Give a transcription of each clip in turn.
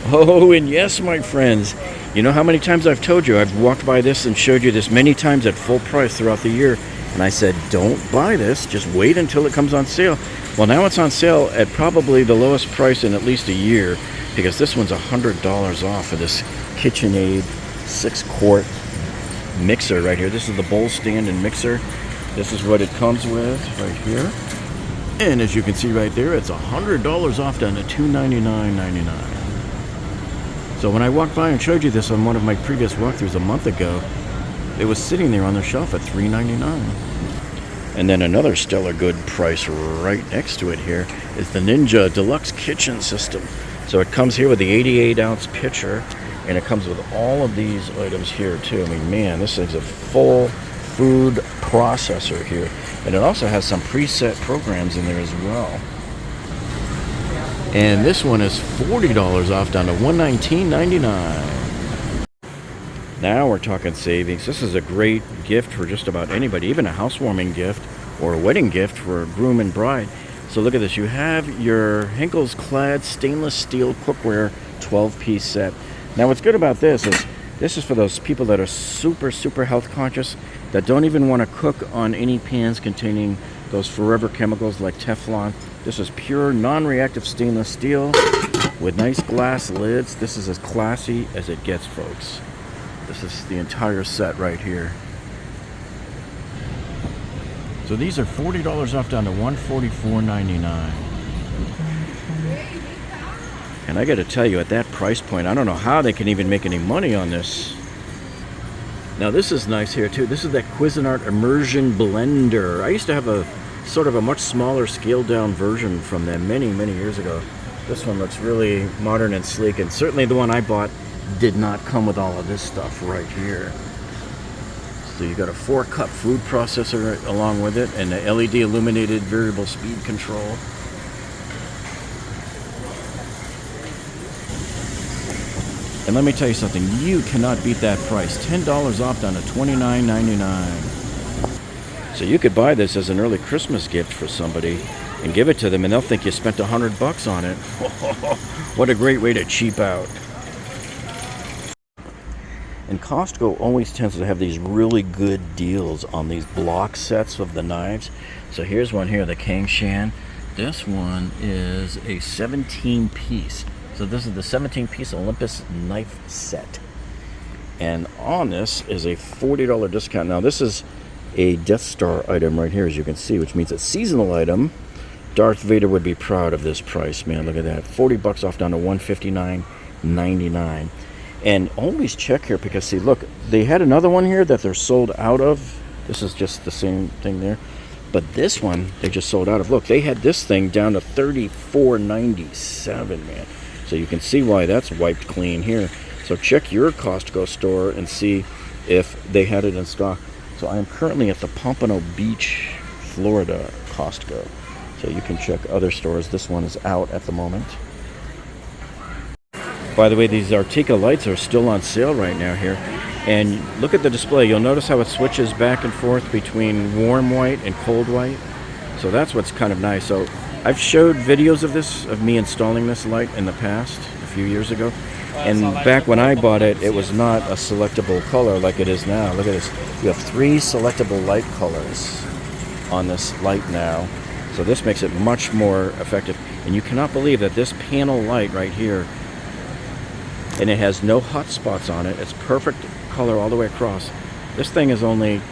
Oh, and yes, my friends, you know how many times I've told you I've walked by this and showed you this many times at full price throughout the year, and I said, don't buy this, just wait until it comes on sale. Well, now it's on sale at probably the lowest price in at least a year, because this one's $100 off of this KitchenAid 6-quart mixer right here. This is the bowl stand and mixer. This is what it comes with right here. And as you can see right there, it's $100 off down to $299.99. So when I walked by and showed you this on one of my previous walkthroughs a month ago, it was sitting there on the shelf at $3.99. And then another stellar good price right next to it here is the Ninja Deluxe Kitchen System. So it comes here with the 88-ounce pitcher, and it comes with all of these items here too. I mean, man, this is a full food processor here. And it also has some preset programs in there as well. And this one is $40 off down to $119.99. Now we're talking savings. This is a great gift for just about anybody, even a housewarming gift or a wedding gift for a groom and bride. So look at this. You have your Henkel's clad stainless steel cookware 12-piece set. Now what's good about this is for those people that are super health conscious, that don't even want to cook on any pans containing those forever chemicals like Teflon. This is pure non-reactive stainless steel with nice glass lids. This is as classy as it gets, folks. This is the entire set right here. So these are $40 off down to $144.99. And I got to tell you, at that price point, I don't know how they can even make any money on this. Now this is nice here too. This is that Cuisinart Immersion Blender. I used to have a sort of a much smaller scaled down version from them many years ago. This one looks really modern and sleek, and certainly the one I bought did not come with all of this stuff right here. So you got a 4-cup food processor along with it, and the LED illuminated variable speed control. And let me tell you something, you cannot beat that price. $10 off down to $29.99. So you could buy this as an early Christmas gift for somebody and give it to them, and they'll think you spent $100 on it. What a great way to cheap out. And Costco always tends to have these really good deals on these block sets of the knives. So here's one here, the Kangshan. This one is a 17-piece. So this is the 17-piece Olympus knife set. And on this is a $40 discount. Now this is a Death Star item right here, as you can see, which means a seasonal item. Darth Vader would be proud of this price, man. Look at that. $40 off down to $159.99. And always check here, because see, look, they had another one here that they're sold out of. This is just the same thing there. But this one, they just sold out of. Look, they had this thing down to $34.97, man. So you can see why that's wiped clean here. So check your Costco store and see if they had it in stock. So I am currently at the Pompano Beach, Florida Costco. So you can check other stores. This one is out at the moment. By the way, these Artica lights are still on sale right now here. And look at the display. You'll notice how it switches back and forth between warm white and cold white. So that's what's kind of nice. So I've showed videos of this, of me installing this light in the past, a few years ago. And back when I bought it, it was not a selectable color like it is now. Look at this. You have 3 selectable light colors on this light now. So this makes it much more effective. And you cannot believe that this panel light right here, and it has no hot spots on it. It's perfect color all the way across. This thing is only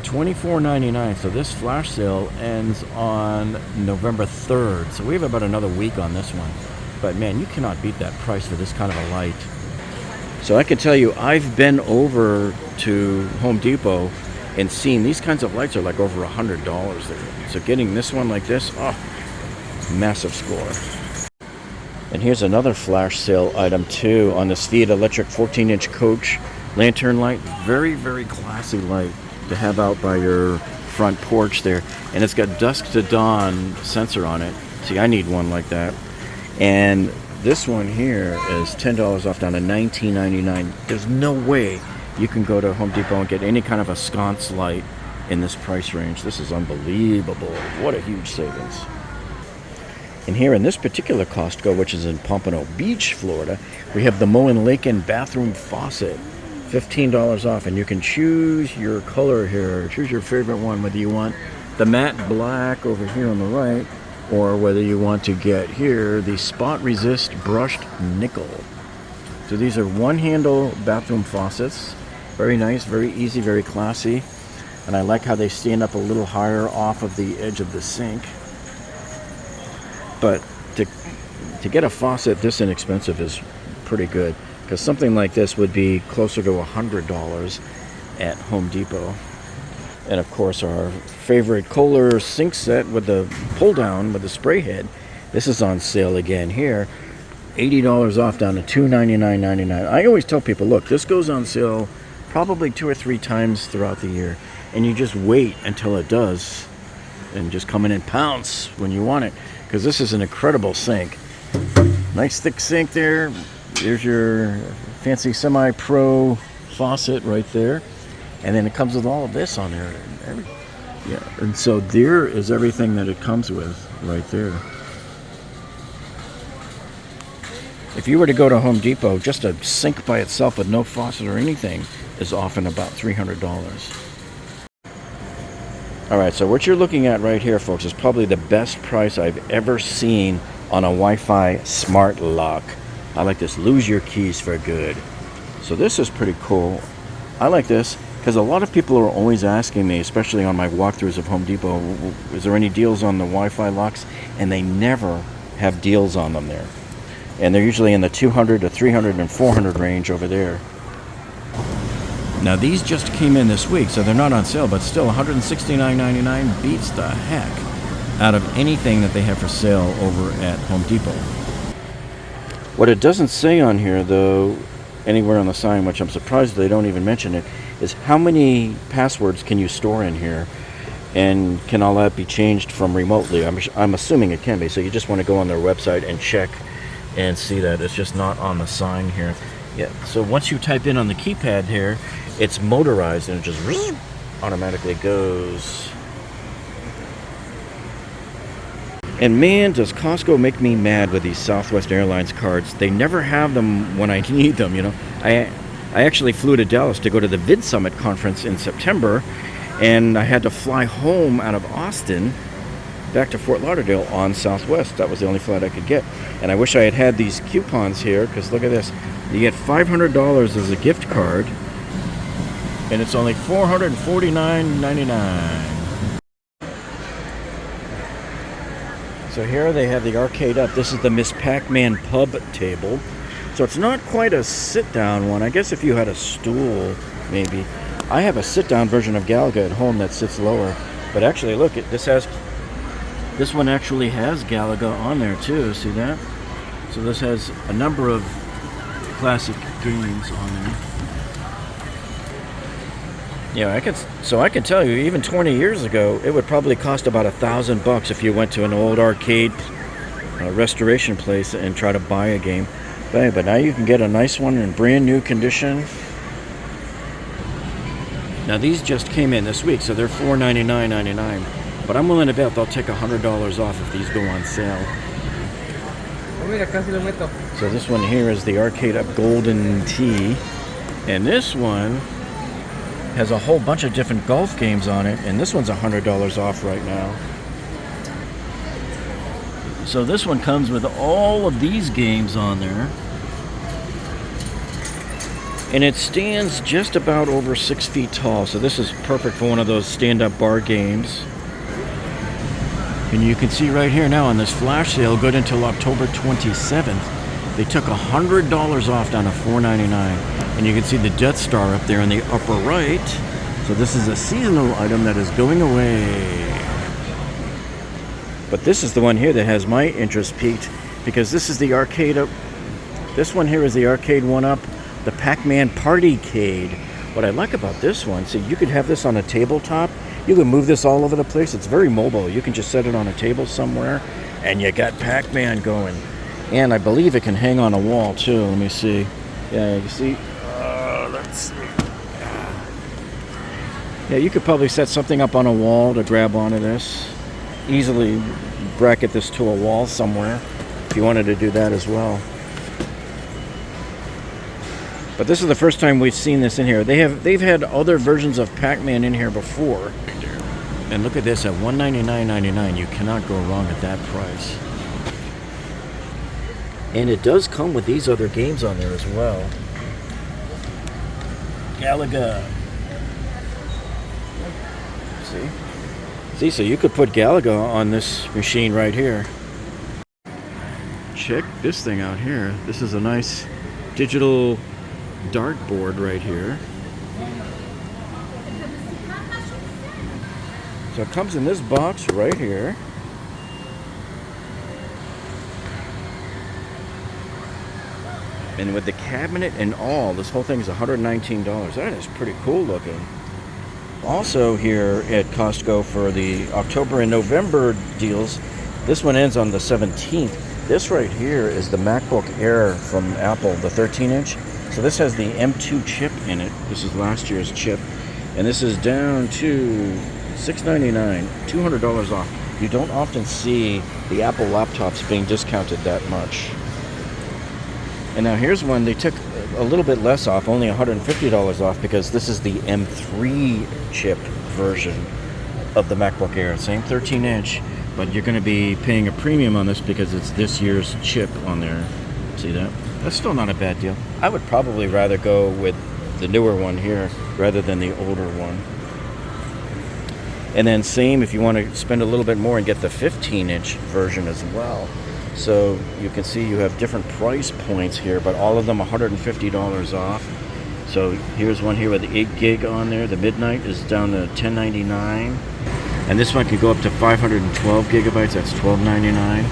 $24.99. So this flash sale ends on November 3rd. So we have about another week on this one. But man, you cannot beat that price for this kind of a light. So I can tell you, I've been over to Home Depot and seen these kinds of lights are like over $100 there. So getting this one like this, oh, massive score. And here's another flash sale item too on this Fiat Electric 14-inch coach lantern light. Very classy light to have out by your front porch there. And it's got dusk to dawn sensor on it. See, I need one like that. And this one here is $10 off down to $19.99. There's no way you can go to Home Depot and get any kind of a sconce light in this price range. This is unbelievable. What a huge savings. And here in this particular Costco, which is in Pompano Beach, Florida, we have the Moen Laken bathroom faucet. $15 off, and you can choose your color here. Choose your favorite one, whether you want the matte black over here on the right, or whether you want to get here the spot resist brushed nickel. So these are one handle bathroom faucets. Very nice, very easy, very classy. And I like how they stand up a little higher off of the edge of the sink. But to get a faucet this inexpensive is pretty good, because something like this would be closer to $100 at Home Depot. And of course, our favorite Kohler sink set with the pull down with the spray head. This is on sale again here. $80 off, down to $299.99. I always tell people, look, this goes on sale probably 2 or 3 times throughout the year, and you just wait until it does and just come in and pounce when you want it, because this is an incredible sink. Nice thick sink there. There's your fancy semi-pro faucet right there, and then it comes with all of this on there. And so there is everything that it comes with right there. If you were to go to Home Depot, just a sink by itself with no faucet or anything is often about $300. All right, so what you're looking at right here, folks, is probably the best price I've ever seen on a Wi-Fi smart lock. I like this, lose your keys for good. So this is pretty cool. I like this because a lot of people are always asking me, especially on my walkthroughs of Home Depot, is there any deals on the Wi-Fi locks? And they never have deals on them there. And they're usually in the 200 to 300 and 400 range over there. Now these just came in this week, so they're not on sale, but still $169.99 beats the heck out of anything that they have for sale over at Home Depot. What it doesn't say on here, though, anywhere on the sign, which I'm surprised they don't even mention it, is how many passwords can you store in here, and can all that be changed from remotely? I'm assuming it can be, so you just want to go on their website and check and see that. It's just not on the sign here. Yeah, so once you type in on the keypad here, it's motorized and it just automatically goes. And man, does Costco make me mad with these Southwest Airlines cards. They never have them when I need them, you know. I actually flew to Dallas to go to the Vid Summit conference in September, and I had to fly home out of Austin back to Fort Lauderdale on Southwest. That was the only flight I could get. And I wish I had had these coupons here, because look at this. You get $500 as a gift card, and it's only $449.99. So here they have the arcade up. This is the Miss Pac-Man pub table. So it's not quite a sit-down one. I guess if you had a stool, maybe. I have a sit-down version of Galaga at home that sits lower. But actually, look, this one actually has Galaga on there too. See that? So this has a number of classic games on there. Yeah, I can tell you, even 20 years ago, it would probably cost about $1,000 if you went to an old arcade restoration place and try to buy a game. But now you can get a nice one in brand new condition. Now these just came in this week, so they're $499.99. But I'm willing to bet they'll take $100 off if these go on sale. So this one here is the Arcade Up Golden Tee, and this one has a whole bunch of different golf games on it, and this one's $100 off right now. So this one comes with all of these games on there, and it stands just about over 6 feet tall, so this is perfect for one of those stand-up bar games. And you can see right here now on this flash sale, good until October 27th, they took $100 off down to $499. And you can see the Death Star up there in the upper right. So this is a seasonal item that is going away. But this is the one here that has my interest piqued, because this is the arcade up. This one here is the arcade one-up, the Pac-Man Partycade. What I like about this one, see, you could have this on a tabletop. You can move this all over the place. It's very mobile. You can just set it on a table somewhere, and you got Pac-Man going. And I believe it can hang on a wall too. Let me see. Yeah, you see. Let's see. Yeah, you could probably set something up on a wall to grab onto this. easily bracket this to a wall somewhere if you wanted to do that as well. But this is the first time we've seen this in here. They've had other versions of Pac-Man in here before. And look at this at $199.99. You cannot go wrong at that price. And it does come with these other games on there as well. Galaga. See, so you could put Galaga on this machine right here. Check this thing out here. This is a nice digital dartboard right here. So it comes in this box right here. And with the cabinet and all, this whole thing is $119. That is pretty cool looking. Also here at Costco for the October and November deals, this one ends on the 17th. This right here is the MacBook Air from Apple, the 13-inch. So this has the M2 chip in it. This is last year's chip. And this is down to $699, $200 off. You don't often see the Apple laptops being discounted that much. And now here's one they took a little bit less off, only $150 off, because this is the M3 chip version of the MacBook Air. Same 13-inch, but you're going to be paying a premium on this because it's this year's chip on there. See that? That's still not a bad deal. I would probably rather go with the newer one here rather than the older one. And then same if you want to spend a little bit more and get the 15-inch version as well. So you can see you have different price points here, but all of them $150 off. So here's one here with the 8 gig on there. The Midnight is down to $10.99. And this one could go up to 512 gigabytes. That's $12.99.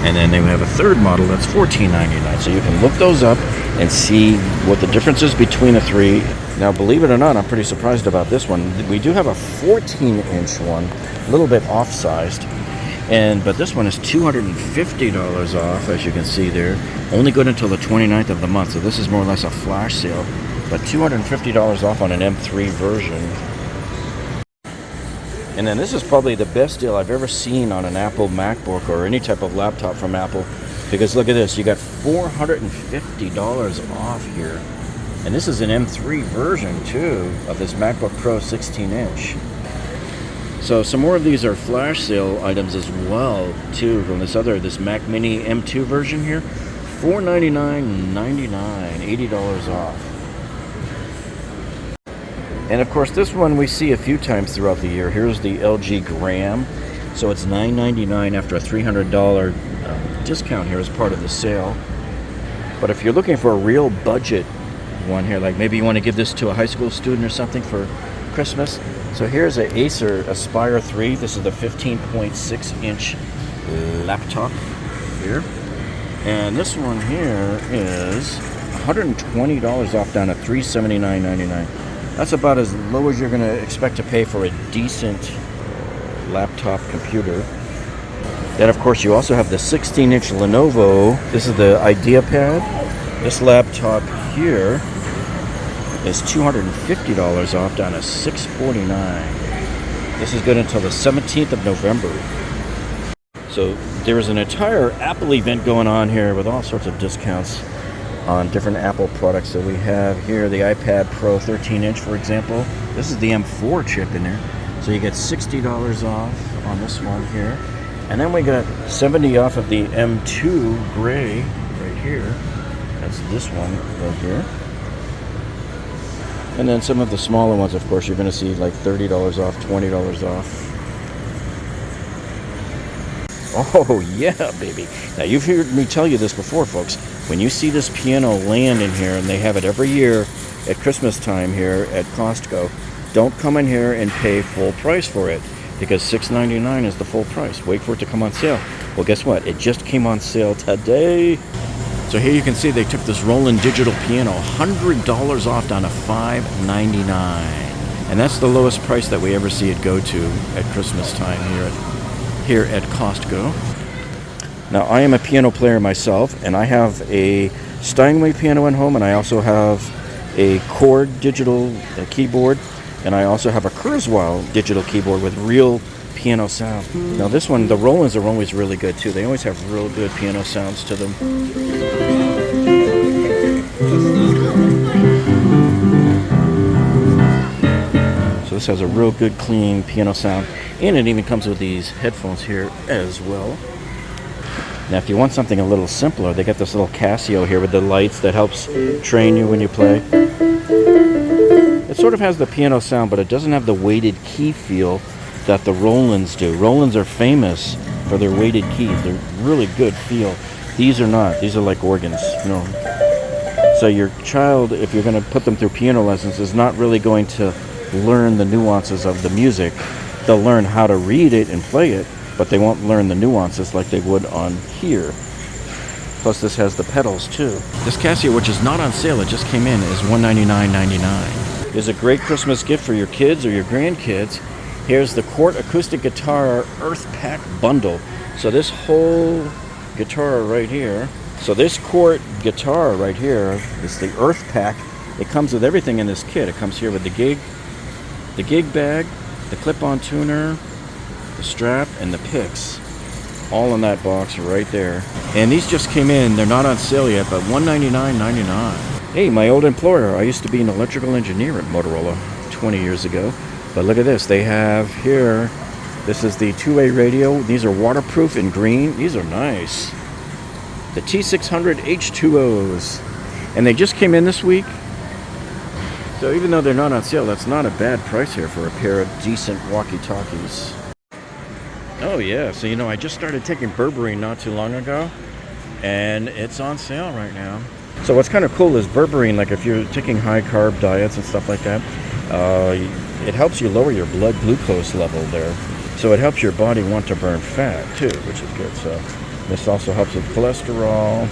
And then they have a third model that's $14.99. So you can look those up and see what the difference is between the three. Now, believe it or not, I'm pretty surprised about this one. We do have a 14-inch one, a little bit off-sized. But this one is $250 off, as you can see there. Only good until the 29th of the month, so this is more or less a flash sale. But $250 off on an M3 version. And then this is probably the best deal I've ever seen on an Apple MacBook or any type of laptop from Apple. Because look at this, you got $450 off here. And this is an M3 version, too, of this MacBook Pro 16-inch. So some more of these are flash sale items as well, too, from this Mac Mini M2 version here. $499.99, $80 off. And of course, this one we see a few times throughout the year. Here's the LG Gram. So it's $999 after a $300 discount here as part of the sale. But if you're looking for a real budget one here, like maybe you want to give this to a high school student or something for Christmas. So here's an Acer Aspire 3. This is the 15.6-inch laptop here. And this one here is $120 off down to $379.99. That's about as low as you're going to expect to pay for a decent laptop computer. Then, of course, you also have the 16-inch Lenovo. This is the IdeaPad. This laptop here is $250 off down to $649. This is good until the 17th of November. So there is an entire Apple event going on here with all sorts of discounts on different Apple products. So we have here the iPad Pro 13-inch, for example. This is the M4 chip in there. So you get $60 off on this one here. And then we got $70 off of the M2 gray right here. That's this one right here. And then some of the smaller ones, of course, you're going to see like $30 off, $20 off. Oh, yeah, baby. Now, you've heard me tell you this before, folks. When you see this piano land in here, and they have it every year at Christmas time here at Costco, don't come in here and pay full price for it, because $6.99 is the full price. Wait for it to come on sale. Well, guess what? It just came on sale today. So here you can see they took this Roland digital piano, $100 off down to $5.99. And that's the lowest price that we ever see it go to at Christmas time here at Costco. Now, I am a piano player myself, and I have a Steinway piano at home, and I also have a Chord digital keyboard, and I also have a Kurzweil digital keyboard with real piano sound. Now this one, the Rolands are always really good too. They always have real good piano sounds to them. So this has a real good clean piano sound. And it even comes with these headphones here as well. Now if you want something a little simpler, they got this little Casio here with the lights that helps train you when you play. It sort of has the piano sound, but it doesn't have the weighted key feel that the Rolands do. Rolands are famous for their weighted keys. They're really good feel. These are not. These are like organs, you know. So your child, if you're going to put them through piano lessons, is not really going to learn the nuances of the music. They'll learn how to read it and play it, but they won't learn the nuances like they would on here. Plus this has the pedals too. This Casio, which is not on sale, it just came in, is $199.99. It's a great Christmas gift for your kids or your grandkids. Here's the Quart Acoustic Guitar Earth Pack Bundle. So this whole guitar right here, so this Quart guitar right here is the Earth Pack. It comes with everything in this kit. It comes here with the gig bag, the clip-on tuner, the strap, and the picks. All in that box right there. And these just came in. They're not on sale yet, but $199.99. Hey, my old employer. I used to be an electrical engineer at Motorola 20 years ago. But look at this. They have here, this is the two-way radio. These are waterproof in green. These are nice. The T600 H2Os. And they just came in this week. So even though they're not on sale, that's not a bad price here for a pair of decent walkie-talkies. Oh yeah, so you know, I just started taking berberine not too long ago, and it's on sale right now. So what's kind of cool is berberine, like if you're taking high carb diets and stuff like that, it helps you lower your blood glucose level there. So it helps your body want to burn fat too, which is good. So this also helps with cholesterol,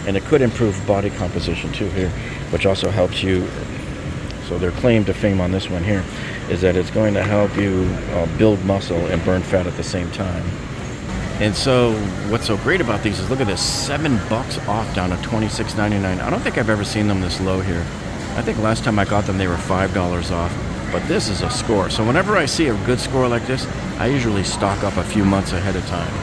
and it could improve body composition too here, which also helps you. So their claim to fame on this one here is that it's going to help you build muscle and burn fat at the same time. And so what's so great about these is, look at this, $7 off down to $26.99. I don't think I've ever seen them this low here. I think last time I got them they were $5 off, but this is a score. So whenever I see a good score like this, I usually stock up a few months ahead of time.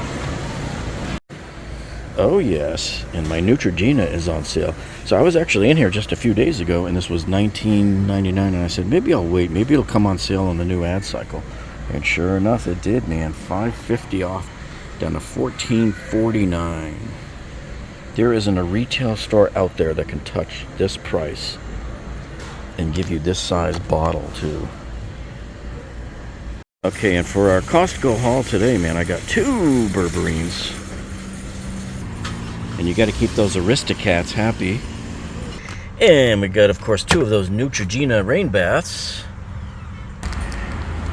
Oh yes, and my Neutrogena is on sale. So I was actually in here just a few days ago, and this was $19.99, and I said, maybe I'll wait. Maybe it'll come on sale on the new ad cycle. And sure enough, it did, man. $5.50 off, down to $14.49. There isn't a retail store out there that can touch this price and give you this size bottle, too. Okay, and for our Costco haul today, man, I got 2 berberines. And you got to keep those Aristocats happy. And we got, of course, 2 of those Neutrogena rain baths.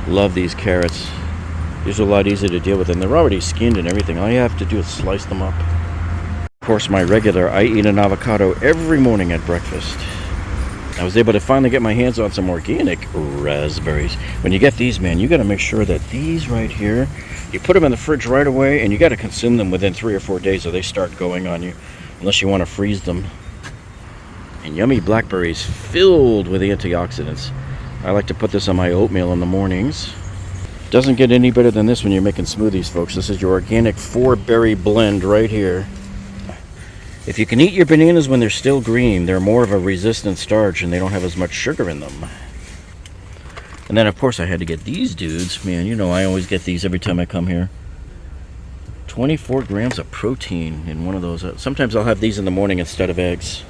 Love these carrots. These are a lot easier to deal with, and they're already skinned and everything. All you have to do is slice them up. Of course, my regular, I eat an avocado every morning at breakfast. I was able to finally get my hands on some organic raspberries. When you get these, man, you got to make sure that these right here, you put them in the fridge right away, and you got to consume them within 3 or 4 days or they start going on you, unless you want to freeze them. And yummy blackberries filled with antioxidants. I like to put this on my oatmeal in the mornings. Doesn't get any better than this when you're making smoothies, folks. This is your organic 4-berry blend right here. If you can eat your bananas when they're still green, they're more of a resistant starch and they don't have as much sugar in them. And then, of course, I had to get these dudes. Man, you know I always get these every time I come here. 24 grams of protein in one of those. Sometimes I'll have these in the morning instead of eggs.